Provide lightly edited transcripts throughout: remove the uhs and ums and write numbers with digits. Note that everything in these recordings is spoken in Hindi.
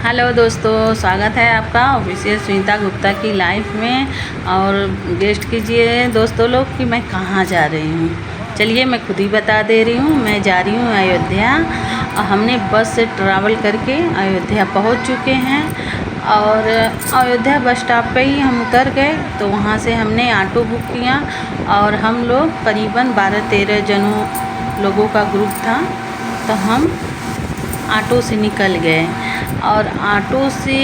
हेलो दोस्तों, स्वागत है आपका ऑफिशियल सुनीता गुप्ता की लाइफ में। और गेस्ट कीजिए दोस्तों लोग कि मैं कहाँ जा रही हूँ। चलिए मैं खुद ही बता दे रही हूँ। मैं जा रही हूँ अयोध्या। हमने बस से ट्रैवल करके अयोध्या पहुँच चुके हैं और अयोध्या बस स्टॉप पे ही हम उतर गए। तो वहाँ से हमने ऑटो बुक किया और हम लोग करीबन 12-13 जनों लोगों का ग्रुप था। तो हम ऑटो से निकल गए और ऑटो से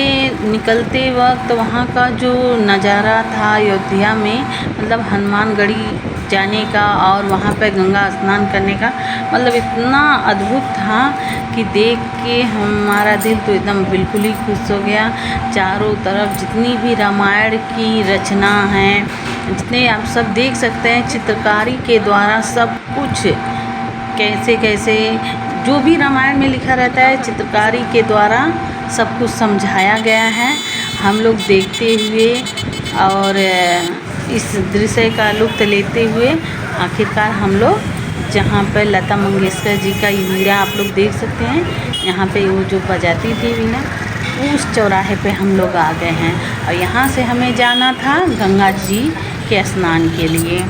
निकलते वक्त वहाँ का जो नज़ारा था अयोध्या में, मतलब हनुमानगढ़ी जाने का और वहाँ पे गंगा स्नान करने का, मतलब इतना अद्भुत था कि देख के हमारा दिल तो एकदम बिल्कुल ही खुश हो गया। चारों तरफ जितनी भी रामायण की रचना है, जितने आप सब देख सकते हैं चित्रकारी के द्वारा सब कुछ कैसे कैसे जो भी रामायण में लिखा रहता है चित्रकारी के द्वारा सब कुछ समझाया गया है। हम लोग देखते हुए और इस दृश्य का लुत्फ़ लेते हुए आखिरकार हम लोग जहाँ पर लता मंगेशकर जी का वीणा आप लोग देख सकते हैं, यहाँ पे वो जो बजाती थी वीणा, उस चौराहे पे हम लोग आ गए हैं। और यहाँ से हमें जाना था गंगा जी के स्नान के लिए।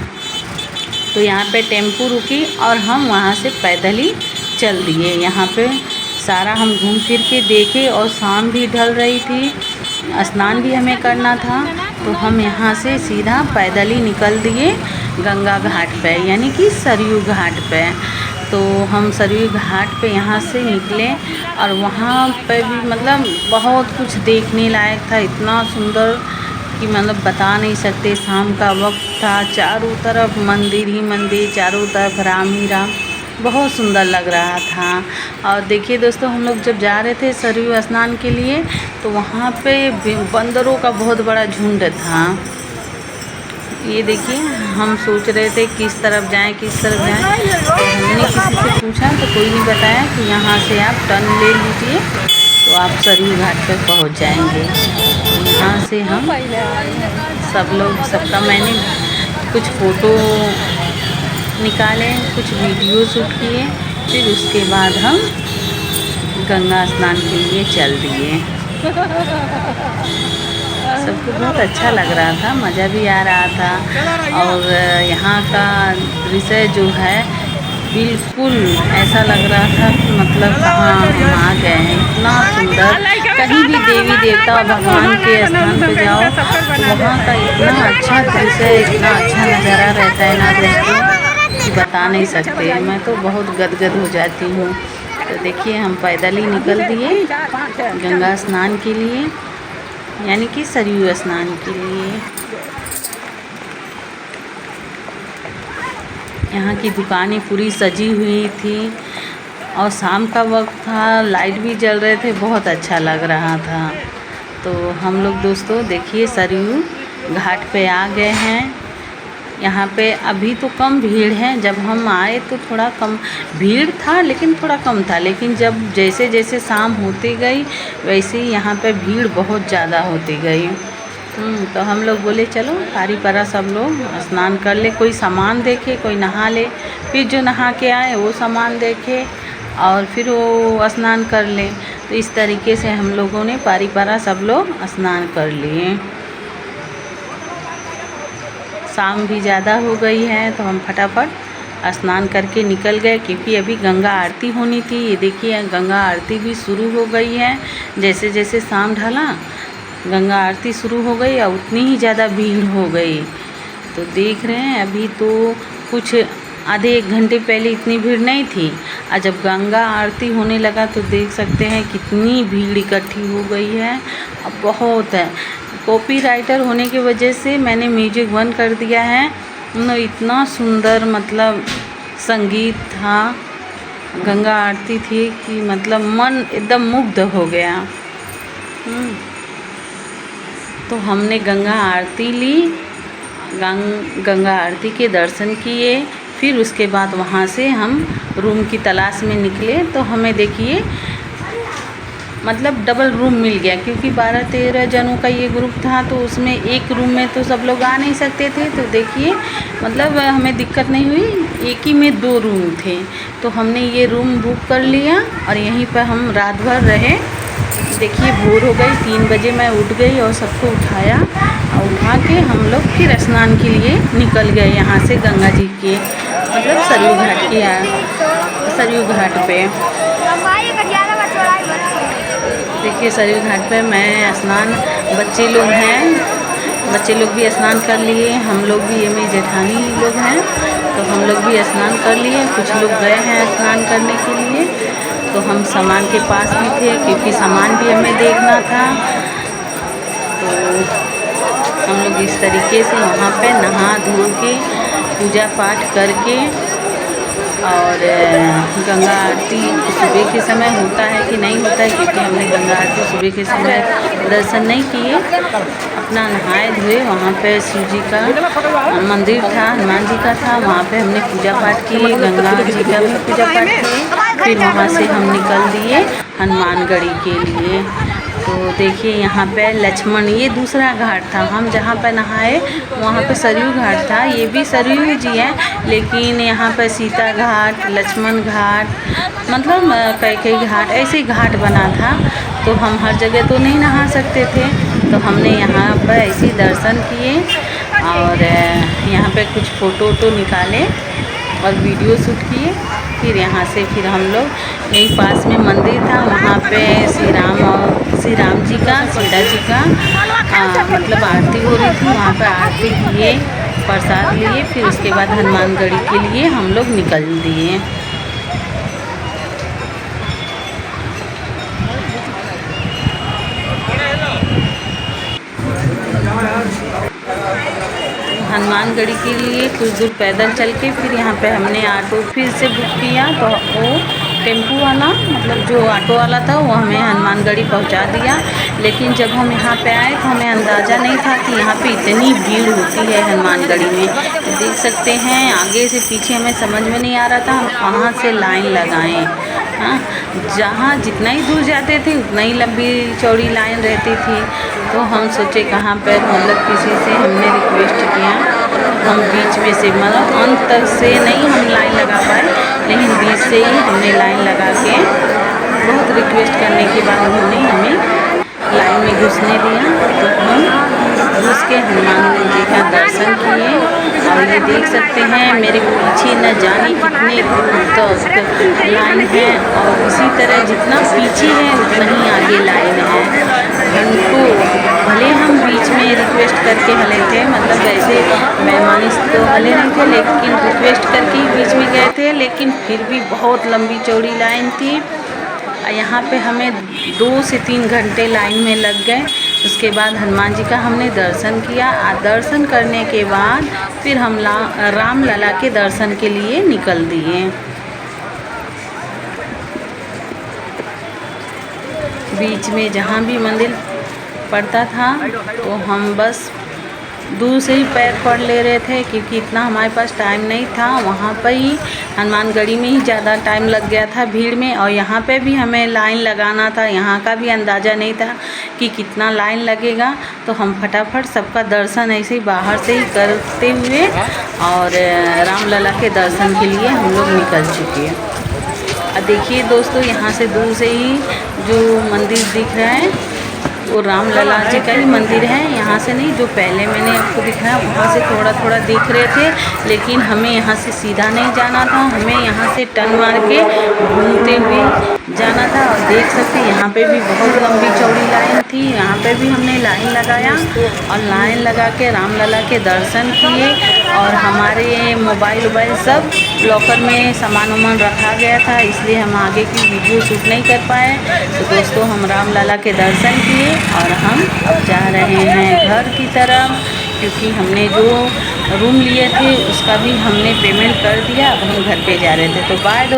तो यहाँ पे टेम्पू रुकी और हम वहाँ से पैदल ही चल दिए। यहाँ पे सारा हम घूम फिर के देखे और शाम भी ढल रही थी, स्नान भी हमें करना था। तो हम यहाँ से सीधा पैदल ही निकल दिए गंगा घाट पे, यानी कि सरयू घाट पे। तो हम सरयू घाट पे यहाँ से निकले और वहाँ पे भी मतलब बहुत कुछ देखने लायक था, इतना सुंदर कि मतलब बता नहीं सकते। शाम का वक्त था, चारों तरफ मंदिर ही मंदिर, चारों तरफ राम ही राम, बहुत सुंदर लग रहा था। और देखिए दोस्तों, हम लोग जब जा रहे थे सरयू स्नान के लिए तो वहाँ पे बंदरों का बहुत बड़ा झुंड था। ये देखिए, हम सोच रहे थे किस तरफ जाएं किस तरफ जाएं। तो हमने किसी से पूछा तो कोई नहीं बताया कि यहाँ से आप टर्न ले लीजिए तो आप सरयू घाट पर पहुँच जाएंगे। यहाँ से हम सब लोग सबका मैंने कुछ फ़ोटो निकाले, कुछ वीडियो शूट किए, फिर उसके बाद हम गंगा स्नान के लिए चल दिए। सबको बहुत अच्छा लग रहा था, मज़ा भी आ रहा था। और यहाँ का दृश्य जो है बिल्कुल ऐसा लग रहा था कि मतलब कहाँ हम आ गए हैं, इतना सुंदर। कहीं भी देवी देवता और भगवान के स्थान पे जाओ तो वहाँ का इतना अच्छा दृश्य, इतना अच्छा नज़ारा रहता है ना दोस्तों कि बता नहीं सकते। मैं तो बहुत गदगद हो जाती हूँ। तो देखिए, हम पैदल ही निकल दिए गंगा स्नान के लिए, यानी कि सरयू स्नान के लिए। यहाँ की दुकानें पूरी सजी हुई थी और शाम का वक्त था, लाइट भी जल रहे थे, बहुत अच्छा लग रहा था। तो हम लोग दोस्तों देखिए सरयू घाट पे आ गए हैं। यहाँ पे अभी तो कम भीड़ है, जब हम आए तो थोड़ा कम भीड़ था, लेकिन थोड़ा कम था। लेकिन जब जैसे जैसे शाम होती गई वैसे ही यहाँ पे भीड़ बहुत ज़्यादा होती गई। तो हम लोग बोले चलो पारी परा सब लोग स्नान कर ले, कोई सामान देखे, कोई नहा ले, फिर जो नहा के आए वो सामान देखे और फिर वो स्नान कर ले। तो इस तरीके से हम लोगों ने पारी परा सब लोग स्नान कर लिए। शाम भी ज़्यादा हो गई है तो हम फटाफट स्नान करके निकल गए, क्योंकि अभी गंगा आरती होनी थी। ये देखिए, गंगा आरती भी शुरू हो गई है। जैसे जैसे शाम ढला गंगा आरती शुरू हो गई और उतनी ही ज़्यादा भीड़ हो गई। तो देख रहे हैं, अभी तो कुछ आधे एक घंटे पहले इतनी भीड़ नहीं थी, और जब गंगा आरती होने लगा तो देख सकते हैं कितनी भीड़ इकट्ठी हो गई है। अब बहुत है, कॉपी राइटर होने की वजह से मैंने म्यूजिक बंद कर दिया है। इतना सुंदर मतलब संगीत था, गंगा आरती थी कि मतलब मन एकदम मुग्ध हो गया। तो हमने गंगा आरती ली, गंगा आरती के दर्शन किए, फिर उसके बाद वहाँ से हम रूम की तलाश में निकले। तो हमें देखिए मतलब डबल रूम मिल गया, क्योंकि 12-13 जनों का ये ग्रुप था तो उसमें एक रूम में तो सब लोग आ नहीं सकते थे। तो देखिए मतलब हमें दिक्कत नहीं हुई, एक ही में 2 रूम थे। तो हमने ये रूम बुक कर लिया और यहीं पर हम रात भर रहे, देखिए भोर हो गई, 3 बजे मैं उठ गई और सबको उठाया और उठा के हम लोग फिर स्नान के लिए निकल गए यहाँ से गंगा जी के मतलब सरयू घाट की सरयू घाट पे। देखिए सरयू घाट पे मैं स्नान, बच्चे लोग हैं, बच्चे लोग भी स्नान कर लिए, हम लोग भी, ये मेरी जेठानी लोग हैं तो हम लोग भी स्नान कर लिए। कुछ लोग गए हैं स्नान करने के लिए तो हम सामान के पास भी थे क्योंकि सामान भी हमें देखना था। तो हम लोग इस तरीके से वहाँ पे नहा धो के पूजा पाठ करके और गंगा आरती सुबह के समय होता है कि नहीं होता है, क्योंकि हमने गंगा आरती सुबह के समय दर्शन नहीं किए। अपना नहाए धोए, वहाँ पे शिव जी का मंदिर था, हनुमान जी का था, वहाँ पे हमने पूजा पाठ किए, गंगा जी का भी पूजा पाठ किए। फिर वहाँ से हम निकल दिए हनुमानगढ़ी के लिए। तो देखिए यहाँ पे लक्ष्मण, ये दूसरा घाट था, हम जहाँ पे नहाए वहाँ पे सरयू घाट था, ये भी सरयू जी है, लेकिन यहाँ पे सीता घाट, लक्ष्मण घाट, मतलब कई घाट ऐसे घाट बना था। तो हम हर जगह तो नहीं नहा सकते थे, तो हमने यहाँ पर ऐसे दर्शन किए और यहाँ पे कुछ फ़ोटो निकाले और वीडियो शूट किए। फिर यहाँ से फिर हम लोग यहीं पास में मंदिर था, वहाँ पे श्री राम जी का, सीता जी का मतलब आरती हो रही थी, वहाँ पे आरती किए, प्रसाद लिए। फिर उसके बाद हनुमानगढ़ी के लिए हम लोग निकल दिए। हनुमानगढ़ी के लिए कुछ दूर पैदल चल के फिर यहाँ पे हमने ऑटो फिर से बुक किया, तो वो टेम्पू वाला, मतलब जो ऑटो वाला था, वो हमें हनुमानगढ़ी पहुँचा दिया। लेकिन जब हम यहाँ पे आए तो हमें अंदाज़ा नहीं था कि यहाँ पे इतनी भीड़ होती है हनुमानगढ़ी में। देख सकते हैं आगे से पीछे हमें समझ में नहीं आ रहा था हम कहाँ से लाइन लगाएं। हाँ, जहाँ जितना ही दूर जाते थे उतना ही लंबी चौड़ी लाइन रहती थी। तो हम सोचे कहाँ पर, मतलब किसी से हमने रिक्वेस्ट किया, हम बीच में से, मतलब अंत तक से नहीं हम लाइन लगा पाए, लेकिन बीच से ही हमने लाइन लगा के बहुत रिक्वेस्ट करने के बाद उन्होंने हमें लाइन में घुसने दिया। तो हम घुस के हनुमान जी का दर्शन किए। और ये देख सकते हैं मेरे पीछे न जाने कितने तक लाइन है, और इसी तरह जितना पीछे है उतना ही आगे लाइन है। उनको भले हम बीच में रिक्वेस्ट करके हले थे, मतलब ऐसे मेहमानी तो हले नहीं थे, लेकिन रिक्वेस्ट करके ही बीच में गए थे, लेकिन फिर भी बहुत लंबी चौड़ी लाइन थी। यहाँ पे हमें 2 से 3 घंटे लाइन में लग गए। उसके बाद हनुमान जी का हमने दर्शन किया। दर्शन करने के बाद फिर हम राम लला के दर्शन के लिए निकल दिए। बीच में जहाँ भी मंदिर पड़ता था तो हम बस दूर से ही पैर पड़ ले रहे थे, क्योंकि इतना हमारे पास टाइम नहीं था। वहाँ पर ही हनुमानगढ़ी में ही ज़्यादा टाइम लग गया था भीड़ में, और यहाँ पे भी हमें लाइन लगाना था, यहाँ का भी अंदाज़ा नहीं था कि कितना लाइन लगेगा। तो हम फटाफट सबका दर्शन ऐसे ही बाहर से ही करते हुए और रामलला के दर्शन के लिए हम लोग निकल चुके हैं। अब देखिए दोस्तों, यहाँ से दूर से ही जो मंदिर दिख रहा है वो रामलला जी का ही मंदिर है। यहाँ से नहीं, जो पहले मैंने आपको दिखाया वहाँ से थोड़ा थोड़ा दिख रहे थे, लेकिन हमें यहाँ से सीधा नहीं जाना था, हमें यहाँ से टर्न मार के घूमते हुए जाना था। और देख सकते हैं यहाँ पे भी बहुत लंबी चौड़ी लाइन थी, यहाँ पे भी हमने लाइन लगाया और लाइन लगा के रामलला के दर्शन किए। और हमारे मोबाइल सब लॉकर में सामान वामान रखा गया था, इसलिए हम आगे की वीडियो शूट नहीं कर पाए। तो दोस्तों, हम रामलला के दर्शन किए और हम अब जा रहे हैं घर की तरफ, क्योंकि हमने जो रूम लिए थे उसका भी हमने पेमेंट कर दिया। अब हम घर पे जा रहे थे। तो बाय।